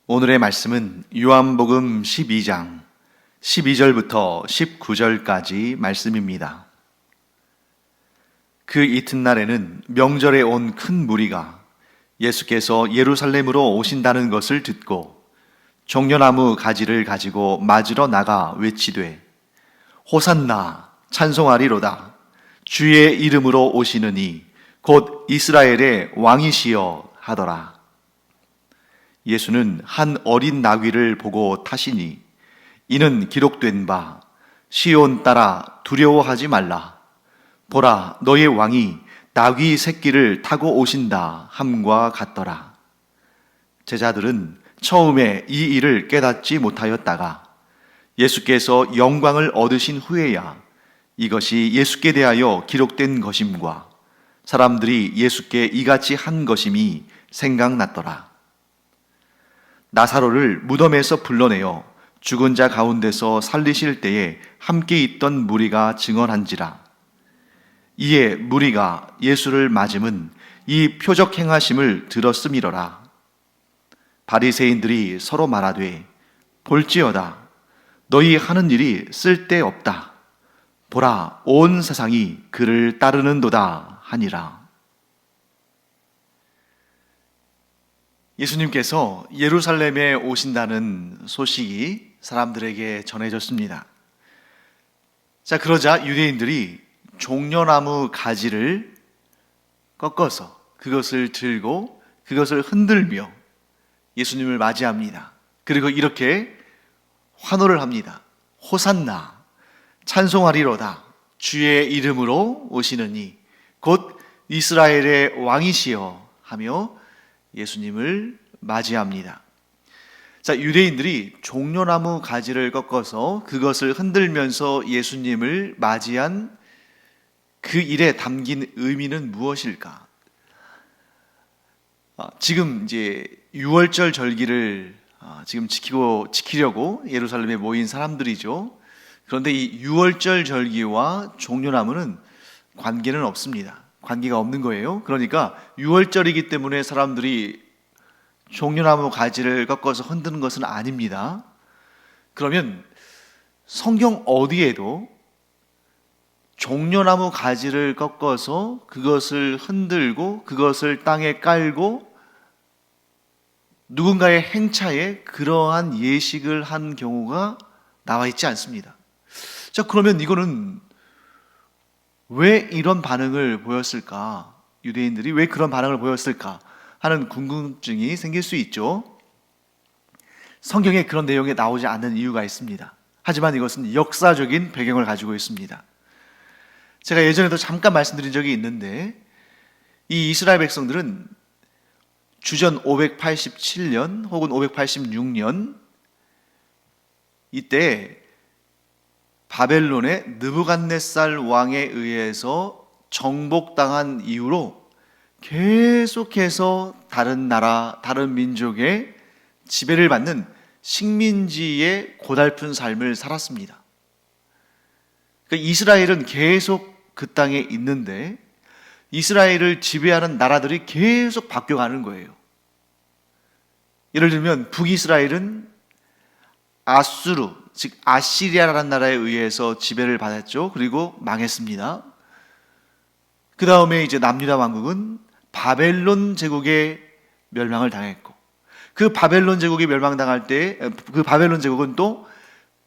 오늘의 말씀은 요한복음 12장 12절부터 19절까지 말씀입니다. 그 이튿날에는 명절에 온 큰 무리가 예수께서 예루살렘으로 오신다는 것을 듣고 종려나무 가지를 가지고 맞으러 나가 외치되 호산나 찬송하리로다. 주의 이름으로 오시느니 곧 이스라엘의 왕이시여 하더라. 예수는 한 어린 나귀를 보고 타시니 이는 기록된 바 시온 따라 두려워하지 말라. 보라, 너의 왕이 나귀 새끼를 타고 오신다 함과 같더라. 제자들은 처음에 이 일을 깨닫지 못하였다가 예수께서 영광을 얻으신 후에야 이것이 예수께 대하여 기록된 것임과 사람들이 예수께 이같이 한 것임이 생각났더라. 나사로를 무덤에서 불러내어 죽은 자 가운데서 살리실 때에 함께 있던 무리가 증언한지라. 이에 무리가 예수를 맞음은 이 표적 행하심을 들었음이러라. 바리새인들이 서로 말하되 볼지어다. 너희 하는 일이 쓸데없다. 보라, 온 세상이 그를 따르는도다 하니라. 예수님께서 예루살렘에 오신다는 소식이 사람들에게 전해졌습니다. 자, 그러자 유대인들이 종려나무 가지를 꺾어서 그것을 들고 그것을 흔들며 예수님을 맞이합니다. 그리고 이렇게 환호를 합니다. 호산나 찬송하리로다. 주의 이름으로 오시느니 곧 이스라엘의 왕이시여 하며 예수님을 맞이합니다. 자, 유대인들이 종려나무 가지를 꺾어서 그것을 흔들면서 예수님을 맞이한 그 일에 담긴 의미는 무엇일까? 지금 이제 유월절 절기를 지금 지키려고 예루살렘에 모인 사람들이죠. 그런데 이 유월절 절기와 종려나무는 관계는 없습니다. 관계가 없는 거예요. 그러니까 유월절이기 때문에 사람들이 종려나무 가지를 꺾어서 흔드는 것은 아닙니다. 그러면 성경 어디에도 종려나무 가지를 꺾어서 그것을 흔들고 그것을 땅에 깔고 누군가의 행차에 그러한 예식을 한 경우가 나와 있지 않습니다. 자, 그러면 이거는 왜 이런 반응을 보였을까? 유대인들이 왜 그런 반응을 보였을까? 하는 궁금증이 생길 수 있죠. 성경에 그런 내용이 나오지 않는 이유가 있습니다. 하지만 이것은 역사적인 배경을 가지고 있습니다. 제가 예전에도 잠깐 말씀드린 적이 있는데 이 이스라엘 백성들은 주전 587년 혹은 586년 이때 바벨론의 느부갓네살 왕에 의해서 정복당한 이후로 계속해서 다른 나라, 다른 민족의 지배를 받는 식민지의 고달픈 삶을 살았습니다. 그러니까 이스라엘은 계속 그 땅에 있는데 이스라엘을 지배하는 나라들이 계속 바뀌어가는 거예요. 예를 들면 북이스라엘은 아수르, 즉 아시리아라는 나라에 의해서 지배를 받았죠. 그리고 망했습니다. 그 다음에 이제 남유다 왕국은 바벨론 제국에 멸망을 당했고, 그 바벨론 제국이 멸망당할 때 그 바벨론 제국은 또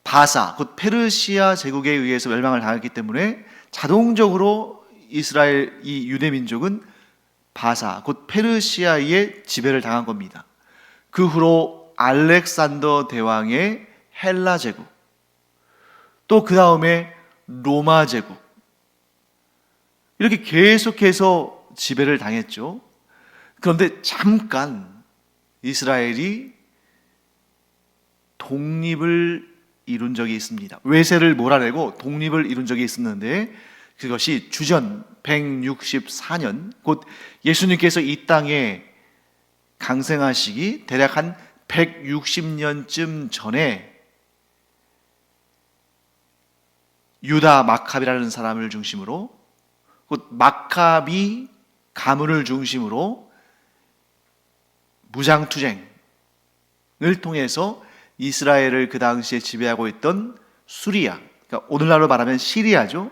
바사, 곧 페르시아 제국에 의해서 멸망을 당했기 때문에 자동적으로 이스라엘, 이 유대 민족은 바사, 곧 페르시아의 지배를 당한 겁니다. 그 후로 알렉산더 대왕의 헬라 제국, 또 그 다음에 로마 제국, 이렇게 계속해서 지배를 당했죠. 그런데 잠깐 이스라엘이 독립을 이룬 적이 있습니다. 외세를 몰아내고 독립을 이룬 적이 있었는데 그것이 주전 164년, 곧 예수님께서 이 땅에 강생하시기 대략 한 160년쯤 전에 유다 마카비라는 사람을 중심으로, 곧 마카비 가문을 중심으로 무장투쟁, 통해서 이스라엘을 그 당시에 지배하고 있던 수리아, 그러니까 오늘날로 말하면 시리아죠.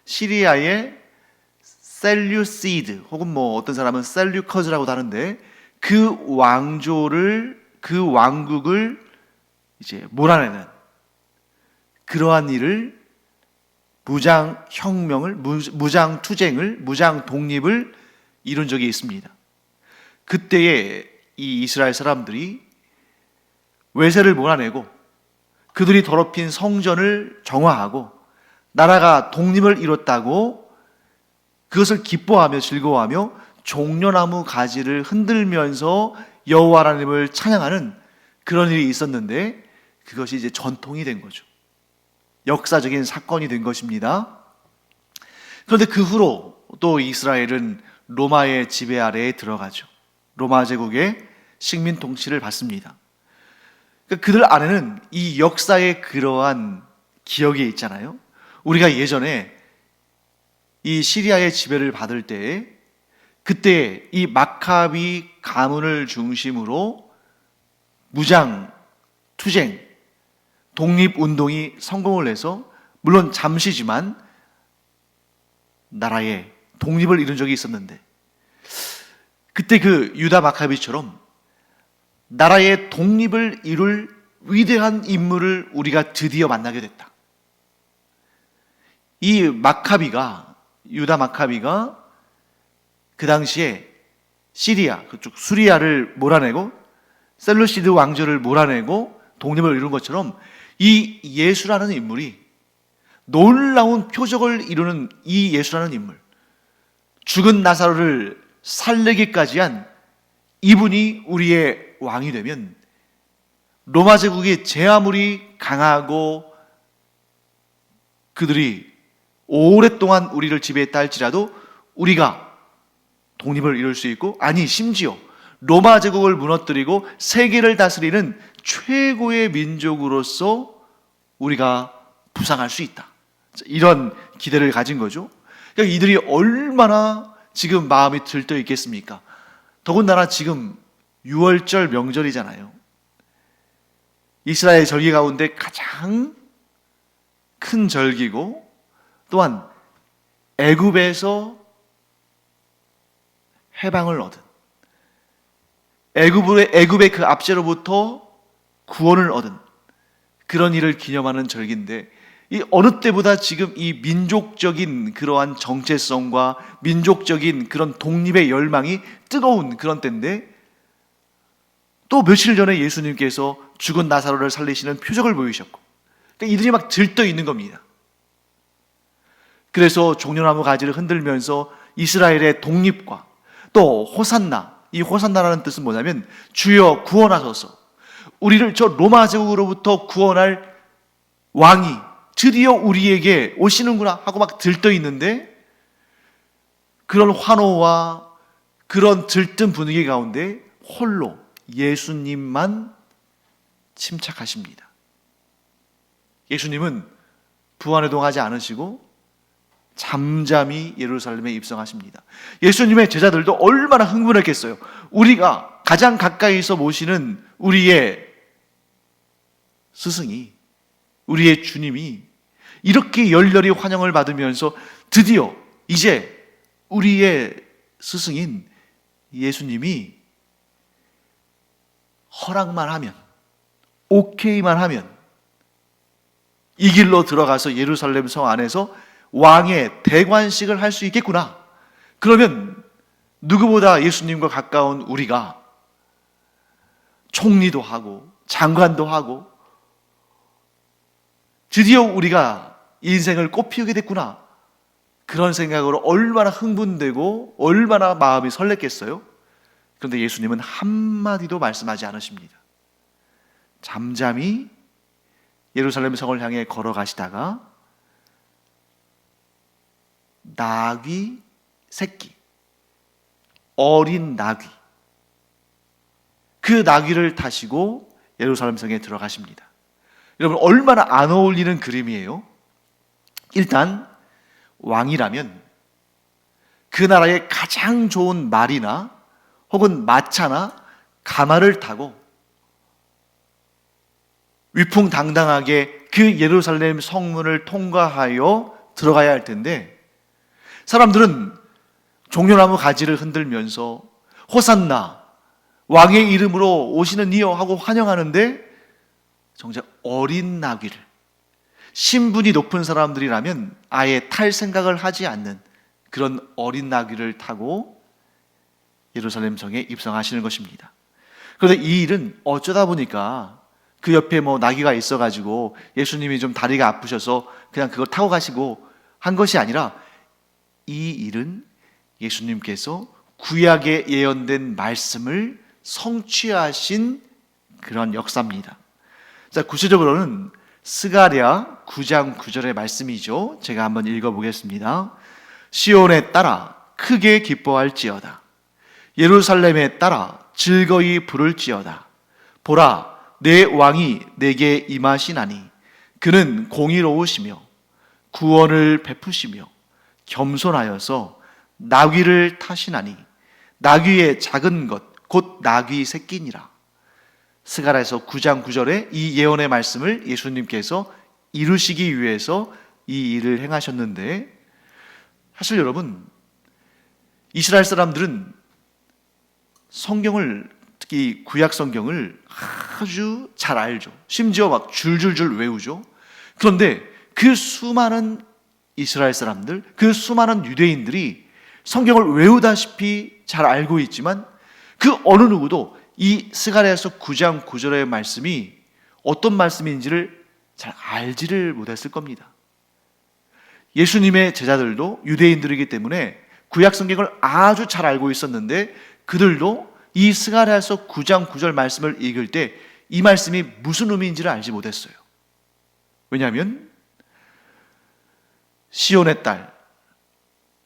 시리아의 셀류시드 혹은 어떤 사람은 셀류커즈라고도 하는데 그 왕국을 이제 몰아내는 그러한 일을 무장 혁명을, 무장 투쟁을, 무장 독립을 이룬 적이 있습니다. 그때에 이 이스라엘 사람들이 외세를 몰아내고 그들이 더럽힌 성전을 정화하고 나라가 독립을 이뤘다고 그것을 기뻐하며 즐거워하며 종려나무 가지를 흔들면서 여호와 하나님을 찬양하는 그런 일이 있었는데 그것이 이제 전통이 된 거죠. 역사적인 사건이 된 것입니다. 그런데 그 후로 또 이스라엘은 로마의 지배 아래에 들어가죠. 로마 제국의 식민 통치를 받습니다. 그들 안에는 이 역사의 그러한 기억이 있잖아요. 우리가 예전에 이 시리아의 지배를 받을 때에 그때 이 마카비 가문을 중심으로 무장 투쟁 독립운동이 성공을 해서 물론 잠시지만 나라의 독립을 이룬 적이 있었는데 그때 그 유다 마카비처럼 나라의 독립을 이룰 위대한 인물을 우리가 드디어 만나게 됐다. 이 유다 마카비가 그 당시에 시리아, 그쪽 수리아를 몰아내고 셀루시드 왕조를 몰아내고 독립을 이룬 것처럼 이 예수라는 인물이 놀라운 표적을 이루는 이 예수라는 인물, 죽은 나사로를 살리기까지 한 이분이 우리의 왕이 되면 로마 제국이 제 아무리 강하고 그들이 오랫동안 우리를 지배했다 할지라도 우리가 독립을 이룰 수 있고, 아니 심지어 로마 제국을 무너뜨리고 세계를 다스리는 최고의 민족으로서 우리가 부상할 수 있다. 이런 기대를 가진 거죠. 그러니까 이들이 얼마나 지금 마음이 들떠 있겠습니까? 더군다나 지금 6월절 명절이잖아요. 이스라엘 절기 가운데 가장 큰 절기고 또한 애굽에서 해방을 얻은 애굽의 그 압제로부터 구원을 얻은 그런 일을 기념하는 절기인데 이 어느 때보다 지금 이 민족적인 그러한 정체성과 민족적인 그런 독립의 열망이 뜨거운 그런 때인데 또 며칠 전에 예수님께서 죽은 나사로를 살리시는 표적을 보이셨고 그러니까 이들이 막 들떠 있는 겁니다. 그래서 종려나무 가지를 흔들면서 이스라엘의 독립과 또 호산나, 이 호산나라는 뜻은 뭐냐면 주여 구원하소서, 우리를 저 로마 제국으로부터 구원할 왕이 드디어 우리에게 오시는구나 하고 막 들떠 있는데 그런 환호와 그런 들뜬 분위기 가운데 홀로 예수님만 침착하십니다. 예수님은 부안해동하지 않으시고 잠잠히 예루살렘에 입성하십니다. 예수님의 제자들도 얼마나 흥분했겠어요. 우리가 가장 가까이서 모시는 우리의 스승이, 우리의 주님이 이렇게 열렬히 환영을 받으면서 드디어 이제 우리의 스승인 예수님이 허락만 하면, 오케이만 하면 이 길로 들어가서 예루살렘 성 안에서 왕의 대관식을 할 수 있겠구나. 그러면 누구보다 예수님과 가까운 우리가 총리도 하고 장관도 하고 드디어 우리가 인생을 꽃피우게 됐구나. 그런 생각으로 얼마나 흥분되고 얼마나 마음이 설렜겠어요? 그런데 예수님은 한마디도 말씀하지 않으십니다. 잠잠히 예루살렘 성을 향해 걸어가시다가 나귀 새끼, 어린 나귀, 그 나귀를 타시고 예루살렘 성에 들어가십니다. 여러분 얼마나 안 어울리는 그림이에요. 일단 왕이라면 그 나라의 가장 좋은 말이나 혹은 마차나 가마를 타고 위풍당당하게 그 예루살렘 성문을 통과하여 들어가야 할 텐데 사람들은 종려나무 가지를 흔들면서 호산나 왕의 이름으로 오시는 이여 하고 환영하는데 정작 어린 나귀를 신분이 높은 사람들이라면 아예 탈 생각을 하지 않는 그런 어린 나귀를 타고 예루살렘 성에 입성하시는 것입니다. 그런데 이 일은 어쩌다 보니까 그 옆에 나귀가 있어가지고 예수님이 좀 다리가 아프셔서 그냥 그걸 타고 가시고 한 것이 아니라 이 일은 예수님께서 구약에 예언된 말씀을 성취하신 그런 역사입니다. 자, 구체적으로는 스가랴 9장 9절의 말씀이죠. 제가 한번 읽어보겠습니다. 시온에 따라 크게 기뻐할지어다. 예루살렘에 따라 즐거이 부를지어다. 보라, 내 왕이 내게 임하시나니 그는 공의로우시며 구원을 베푸시며 겸손하여서 나귀를 타시나니 나귀의 작은 것 곧 나귀 새끼니라. 스가랴에서 9장 9절에 이 예언의 말씀을 예수님께서 이루시기 위해서 이 일을 행하셨는데, 사실 여러분, 이스라엘 사람들은 성경을, 특히 구약 성경을 아주 잘 알죠. 심지어 막 줄줄줄 외우죠. 그런데 그 수많은 이스라엘 사람들, 그 수많은 유대인들이 성경을 외우다시피 잘 알고 있지만 그 어느 누구도 이 스가랴에서 9장 9절의 말씀이 어떤 말씀인지를 잘 알지를 못했을 겁니다. 예수님의 제자들도 유대인들이기 때문에 구약 성경을 아주 잘 알고 있었는데 그들도 이 스가랴에서 9장 9절 말씀을 읽을 때 이 말씀이 무슨 의미인지를 알지 못했어요. 왜냐하면 시온의 딸,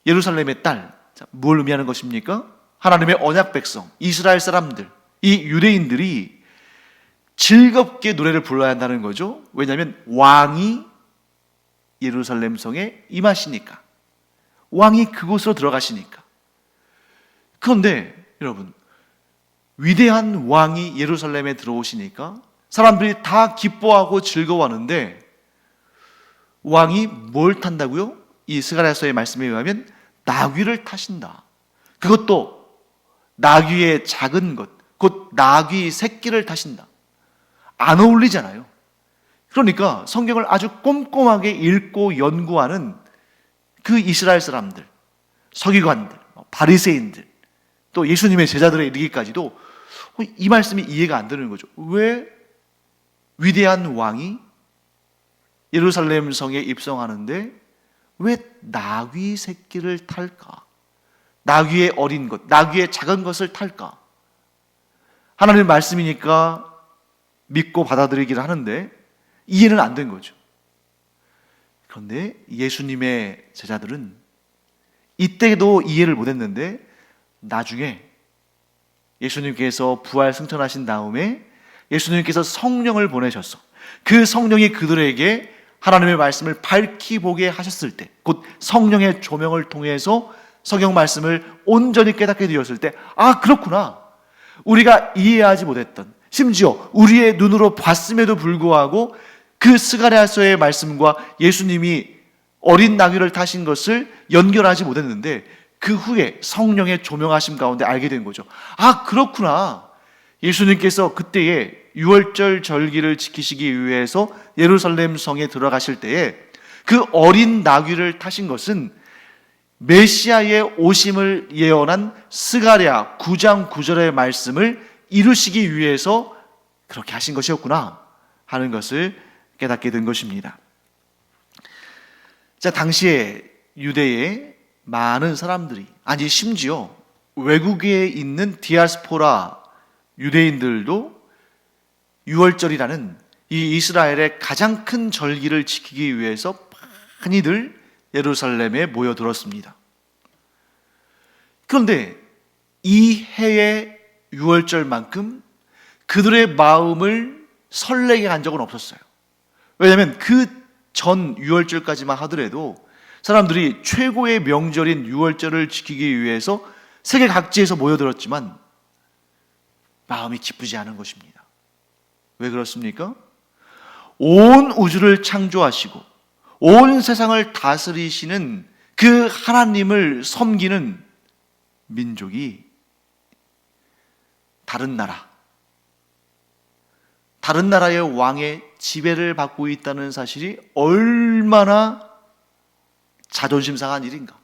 예루살렘의 딸, 뭘 의미하는 것입니까? 하나님의 언약 백성, 이스라엘 사람들, 이 유대인들이 즐겁게 노래를 불러야 한다는 거죠. 왜냐하면 왕이 예루살렘 성에 임하시니까, 왕이 그곳으로 들어가시니까. 그런데 여러분, 위대한 왕이 예루살렘에 들어오시니까 사람들이 다 기뻐하고 즐거워하는데 왕이 뭘 탄다고요? 이 스가랴서의 말씀에 의하면 나귀를 타신다. 그것도 나귀의 작은 것, 곧 나귀 새끼를 타신다. 안 어울리잖아요. 그러니까 성경을 아주 꼼꼼하게 읽고 연구하는 그 이스라엘 사람들, 서기관들, 바리새인들, 또 예수님의 제자들에 이르기까지도 이 말씀이 이해가 안 되는 거죠. 왜 위대한 왕이 예루살렘 성에 입성하는데 왜 나귀 새끼를 탈까? 나귀의 어린 것, 나귀의 작은 것을 탈까? 하나님의 말씀이니까 믿고 받아들이기를 하는데 이해는 안 된 거죠. 그런데 예수님의 제자들은 이때도 이해를 못했는데 나중에 예수님께서 부활 승천하신 다음에 예수님께서 성령을 보내셔서 그 성령이 그들에게 하나님의 말씀을 밝히 보게 하셨을 때, 곧 성령의 조명을 통해서 성경 말씀을 온전히 깨닫게 되었을 때, 아, 그렇구나. 우리가 이해하지 못했던, 심지어 우리의 눈으로 봤음에도 불구하고 그 스가랴서의 말씀과 예수님이 어린 나귀를 타신 것을 연결하지 못했는데 그 후에 성령의 조명하심 가운데 알게 된 거죠. 아, 그렇구나. 예수님께서 그때에 유월절 절기를 지키시기 위해서 예루살렘 성에 들어가실 때에 그 어린 나귀를 타신 것은 메시아의 오심을 예언한 스가랴 9장 9절의 말씀을 이루시기 위해서 그렇게 하신 것이었구나 하는 것을 깨닫게 된 것입니다. 자, 당시에 유대의 많은 사람들이, 아니 심지어 외국에 있는 디아스포라 유대인들도 유월절이라는 이 이스라엘의 가장 큰 절기를 지키기 위해서 많이들 예루살렘에 모여들었습니다. 그런데 이 해의 유월절만큼 그들의 마음을 설레게 한 적은 없었어요. 왜냐하면 그 전 유월절까지만 하더라도 사람들이 최고의 명절인 유월절을 지키기 위해서 세계 각지에서 모여들었지만 마음이 기쁘지 않은 것입니다. 왜 그렇습니까? 온 우주를 창조하시고 온 세상을 다스리시는 그 하나님을 섬기는 민족이 다른 나라의 왕의 지배를 받고 있다는 사실이 얼마나 자존심 상한 일인가.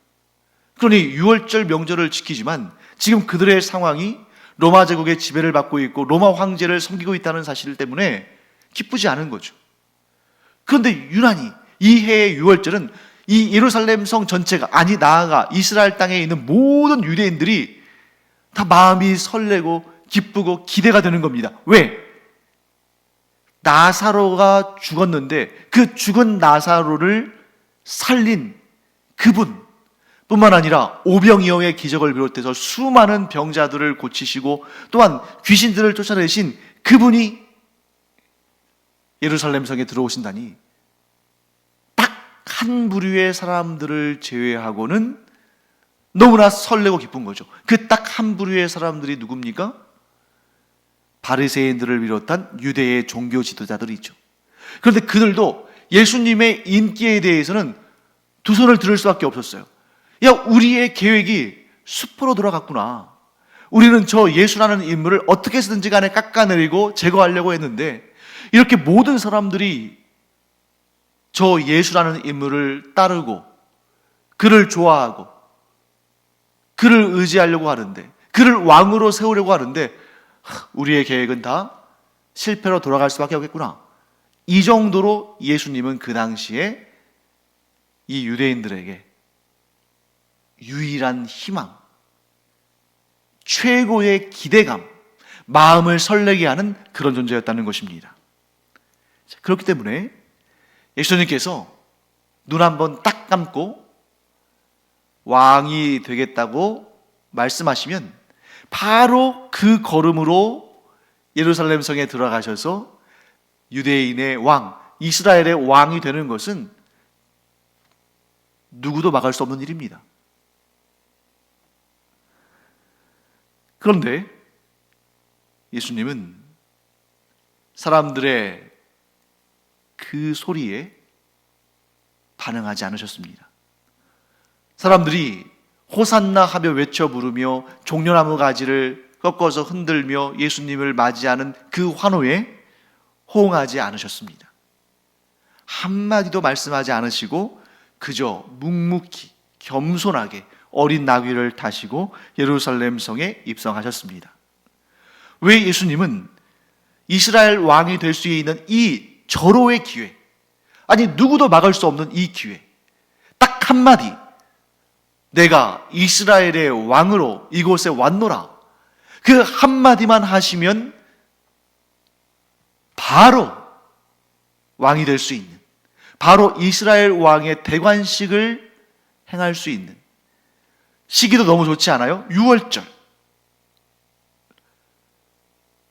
그러니 유월절 명절을 지키지만 지금 그들의 상황이 로마 제국의 지배를 받고 있고 로마 황제를 섬기고 있다는 사실 때문에 기쁘지 않은 거죠. 그런데 유난히 이 해의 유월절은 이 예루살렘 성 전체가, 아니 나아가 이스라엘 땅에 있는 모든 유대인들이 다 마음이 설레고 기쁘고 기대가 되는 겁니다. 왜? 나사로가 죽었는데 그 죽은 나사로를 살린 그분 뿐만 아니라 오병이어의 기적을 비롯해서 수많은 병자들을 고치시고 또한 귀신들을 쫓아내신 그분이 예루살렘 성에 들어오신다니, 딱 한 부류의 사람들을 제외하고는 너무나 설레고 기쁜 거죠. 그 딱 한 부류의 사람들이 누굽니까? 바리새인들을 비롯한 유대의 종교 지도자들이 있죠. 그런데 그들도 예수님의 인기에 대해서는 두 손을 들을 수밖에 없었어요. 야, 우리의 계획이 수포로 돌아갔구나. 우리는 저 예수라는 인물을 어떻게 해서든지 간에 깎아내리고 제거하려고 했는데 이렇게 모든 사람들이 저 예수라는 인물을 따르고 그를 좋아하고 그를 의지하려고 하는데, 그를 왕으로 세우려고 하는데 우리의 계획은 다 실패로 돌아갈 수밖에 없겠구나. 이 정도로 예수님은 그 당시에 이 유대인들에게 유일한 희망, 최고의 기대감, 마음을 설레게 하는 그런 존재였다는 것입니다. 그렇기 때문에 예수님께서 눈 한번 딱 감고 왕이 되겠다고 말씀하시면 바로 그 걸음으로 예루살렘 성에 들어가셔서 유대인의 왕, 이스라엘의 왕이 되는 것은 누구도 막을 수 없는 일입니다. 그런데 예수님은 사람들의 그 소리에 반응하지 않으셨습니다. 사람들이 호산나 하며 외쳐 부르며 종려나무 가지를 꺾어서 흔들며 예수님을 맞이하는 그 환호에 호응하지 않으셨습니다. 한마디도 말씀하지 않으시고 그저 묵묵히 겸손하게 어린 나귀를 타시고 예루살렘 성에 입성하셨습니다. 왜 예수님은 이스라엘 왕이 될 수 있는 이 절호의 기회, 아니 누구도 막을 수 없는 이 기회, 딱 한마디, 내가 이스라엘의 왕으로 이곳에 왔노라, 그 한마디만 하시면 바로 왕이 될 수 있는, 바로 이스라엘 왕의 대관식을 행할 수 있는, 시기도 너무 좋지 않아요? 6월절.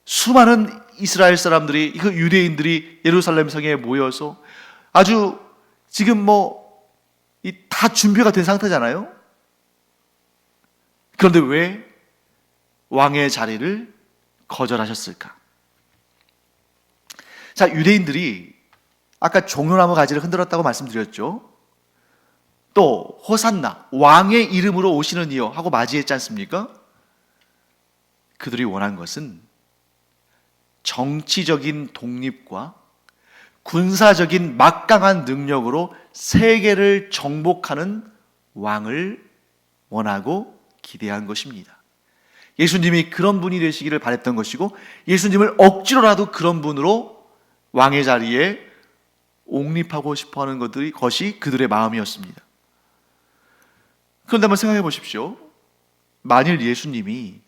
수많은 이스라엘 사람들이, 그 유대인들이 예루살렘 성에 모여서 아주 지금 다 준비가 된 상태잖아요? 그런데 왜 왕의 자리를 거절하셨을까? 자, 유대인들이 아까 종려나무 가지를 흔들었다고 말씀드렸죠. 또 호산나, 왕의 이름으로 오시는 이여 하고 맞이했지 않습니까? 그들이 원한 것은 정치적인 독립과 군사적인 막강한 능력으로 세계를 정복하는 왕을 원하고 기대한 것입니다. 예수님이 그런 분이 되시기를 바랬던 것이고, 예수님을 억지로라도 그런 분으로 왕의 자리에 옹립하고 싶어하는 것이 그들의 마음이었습니다. 그런데 한번 생각해 보십시오. 만일 예수님이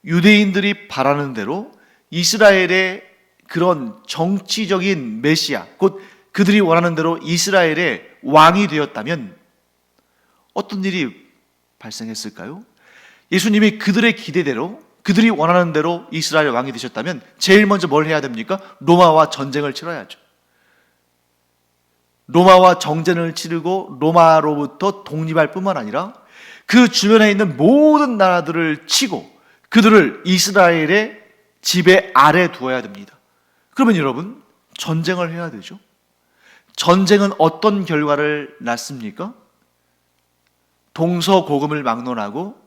유대인들이 바라는 대로 이스라엘의 그런 정치적인 메시아, 곧 그들이 원하는 대로 이스라엘의 왕이 되었다면 어떤 일이 발생했을까요? 예수님이 그들의 기대대로, 그들이 원하는 대로 이스라엘 왕이 되셨다면 제일 먼저 뭘 해야 됩니까? 로마와 전쟁을 치러야죠. 로마와 정전을 치르고 로마로부터 독립할 뿐만 아니라 그 주변에 있는 모든 나라들을 치고 그들을 이스라엘의 지배 아래 두어야 됩니다. 그러면 여러분, 전쟁을 해야 되죠. 전쟁은 어떤 결과를 낳습니까? 동서고금을 막론하고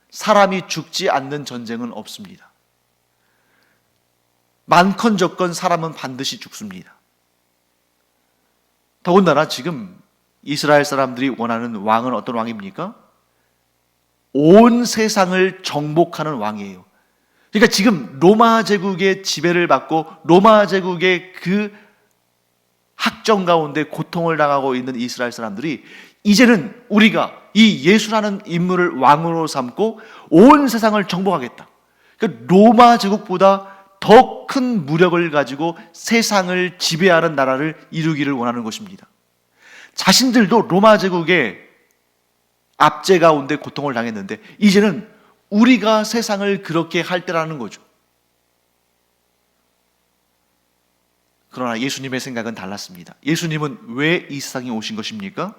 사람이 죽지 않는 전쟁은 없습니다. 많건적건 사람은 반드시 죽습니다. 더군다나 지금 이스라엘 사람들이 원하는 왕은 어떤 왕입니까? 온 세상을 정복하는 왕이에요. 그러니까 지금 로마 제국의 지배를 받고 로마 제국의 그 학정 가운데 고통을 당하고 있는 이스라엘 사람들이 이제는 우리가 이 예수라는 인물을 왕으로 삼고 온 세상을 정복하겠다. 그러니까 로마 제국보다 더 큰 무력을 가지고 세상을 지배하는 나라를 이루기를 원하는 것입니다. 자신들도 로마 제국의 압제 가운데 고통을 당했는데 이제는 우리가 세상을 그렇게 할 때라는 거죠. 그러나 예수님의 생각은 달랐습니다. 예수님은 왜 이 세상에 오신 것입니까?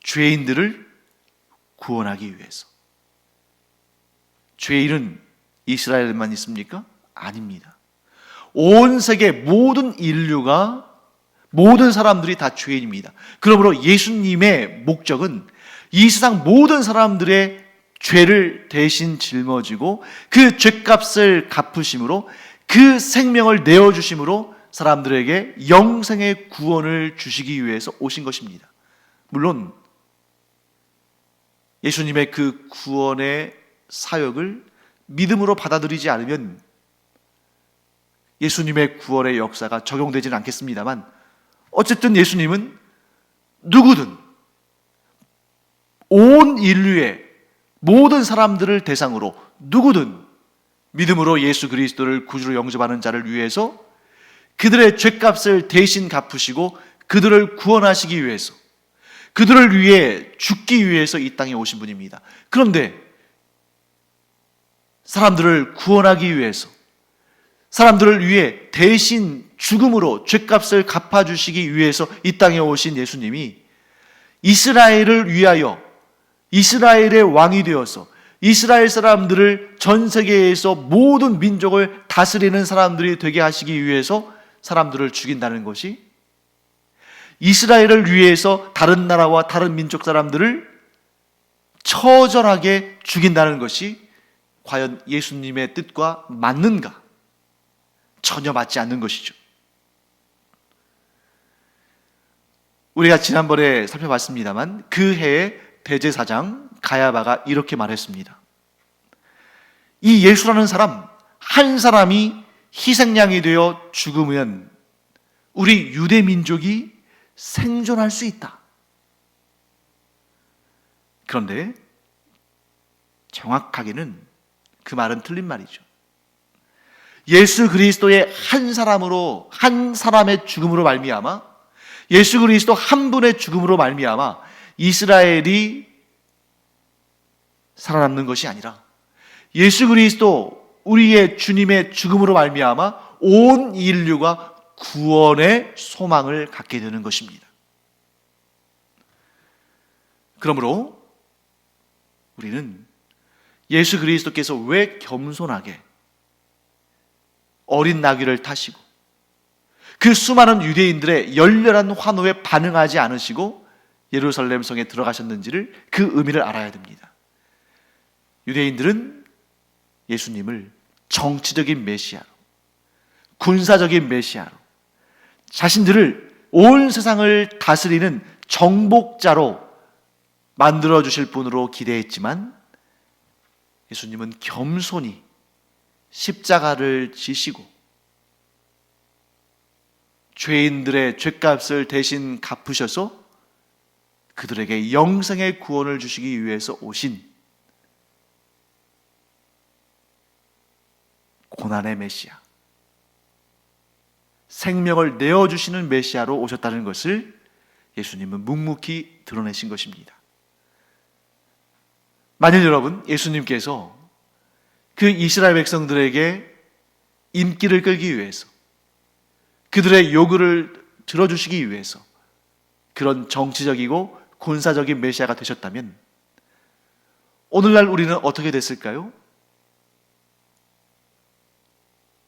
죄인들을 구원하기 위해서. 죄인은 이스라엘만 있습니까? 아닙니다. 온 세계 모든 인류가, 모든 사람들이 다 죄인입니다. 그러므로 예수님의 목적은 이 세상 모든 사람들의 죄를 대신 짊어지고 그 죄값을 갚으심으로, 그 생명을 내어주심으로 사람들에게 영생의 구원을 주시기 위해서 오신 것입니다. 물론 예수님의 그 구원의 사역을 믿음으로 받아들이지 않으면 예수님의 구원의 역사가 적용되지는 않겠습니다만, 어쨌든 예수님은 누구든 온 인류의 모든 사람들을 대상으로 누구든 믿음으로 예수 그리스도를 구주로 영접하는 자를 위해서 그들의 죄값을 대신 갚으시고 그들을 구원하시기 위해서, 그들을 위해 죽기 위해서 이 땅에 오신 분입니다. 그런데 사람들을 구원하기 위해서, 사람들을 위해 대신 죽음으로 죄값을 갚아주시기 위해서 이 땅에 오신 예수님이 이스라엘을 위하여 이스라엘의 왕이 되어서 이스라엘 사람들을 전 세계에서 모든 민족을 다스리는 사람들이 되게 하시기 위해서 사람들을 죽인다는 것이, 이스라엘을 위해서 다른 나라와 다른 민족 사람들을 처절하게 죽인다는 것이 과연 예수님의 뜻과 맞는가? 전혀 맞지 않는 것이죠. 우리가 지난번에 살펴봤습니다만 그 해에 대제사장 가야바가 이렇게 말했습니다. 이 예수라는 사람, 한 사람이 희생양이 되어 죽으면 우리 유대 민족이 생존할 수 있다. 그런데 정확하게는 그 말은 틀린 말이죠. 예수 그리스도의 한 사람으로, 한 사람의 죽음으로 말미암아, 예수 그리스도 한 분의 죽음으로 말미암아 이스라엘이 살아남는 것이 아니라 예수 그리스도 우리의 주님의 죽음으로 말미암아 온 인류가 구원의 소망을 갖게 되는 것입니다. 그러므로 우리는 예수 그리스도께서 왜 겸손하게 어린 나귀를 타시고 그 수많은 유대인들의 열렬한 환호에 반응하지 않으시고 예루살렘 성에 들어가셨는지를, 그 의미를 알아야 됩니다. 유대인들은 예수님을 정치적인 메시아로, 군사적인 메시아로, 자신들을 온 세상을 다스리는 정복자로 만들어주실 분으로 기대했지만 예수님은 겸손히 십자가를 지시고 죄인들의 죄값을 대신 갚으셔서 그들에게 영생의 구원을 주시기 위해서 오신 고난의 메시아, 생명을 내어주시는 메시아로 오셨다는 것을 예수님은 묵묵히 드러내신 것입니다. 만일 여러분, 예수님께서 그 이스라엘 백성들에게 인기를 끌기 위해서, 그들의 요구를 들어주시기 위해서 그런 정치적이고 군사적인 메시아가 되셨다면 오늘날 우리는 어떻게 됐을까요?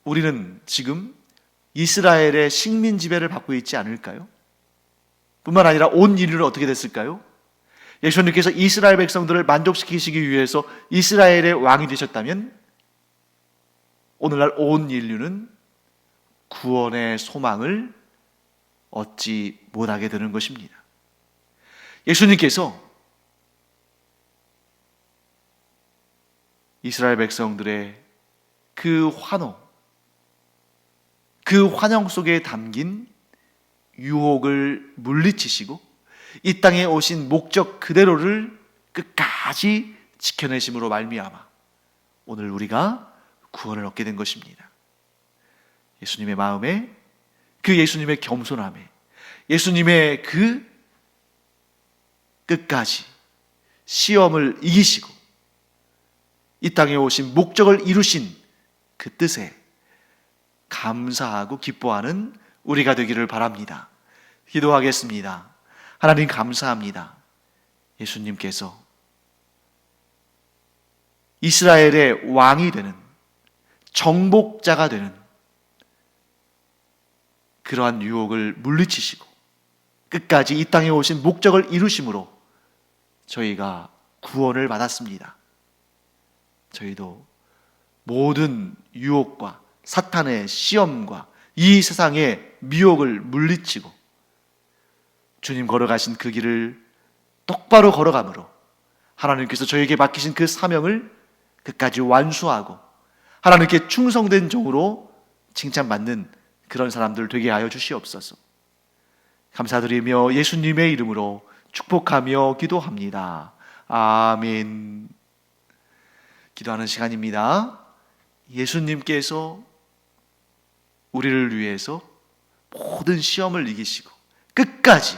우리는 지금 이스라엘의 식민 지배를 받고 있지 않을까요? 뿐만 아니라 온 인류는 어떻게 됐을까요? 예수님께서 이스라엘 백성들을 만족시키시기 위해서 이스라엘의 왕이 되셨다면 오늘날 온 인류는 구원의 소망을 얻지 못하게 되는 것입니다. 예수님께서 이스라엘 백성들의 그 환영 속에 담긴 유혹을 물리치시고 이 땅에 오신 목적 그대로를 끝까지 지켜내심으로 말미암아 오늘 우리가 구원을 얻게 된 것입니다. 예수님의 마음에, 그 예수님의 겸손함에, 예수님의 그 끝까지 시험을 이기시고 이 땅에 오신 목적을 이루신 그 뜻에 감사하고 기뻐하는 우리가 되기를 바랍니다. 기도하겠습니다. 하나님 감사합니다. 예수님께서 이스라엘의 왕이 되는, 정복자가 되는 그러한 유혹을 물리치시고 끝까지 이 땅에 오신 목적을 이루심으로 저희가 구원을 받았습니다. 저희도 모든 유혹과 사탄의 시험과 이 세상의 미혹을 물리치고 주님 걸어가신 그 길을 똑바로 걸어가므로 하나님께서 저에게 맡기신 그 사명을 끝까지 완수하고 하나님께 충성된 종으로 칭찬받는 그런 사람들 되게 하여 주시옵소서. 감사드리며 예수님의 이름으로 축복하며 기도합니다. 아멘. 기도하는 시간입니다. 예수님께서 우리를 위해서 모든 시험을 이기시고 끝까지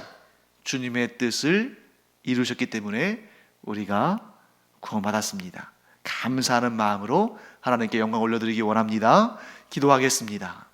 주님의 뜻을 이루셨기 때문에 우리가 구원받았습니다. 감사하는 마음으로 하나님께 영광 올려드리기 원합니다. 기도하겠습니다.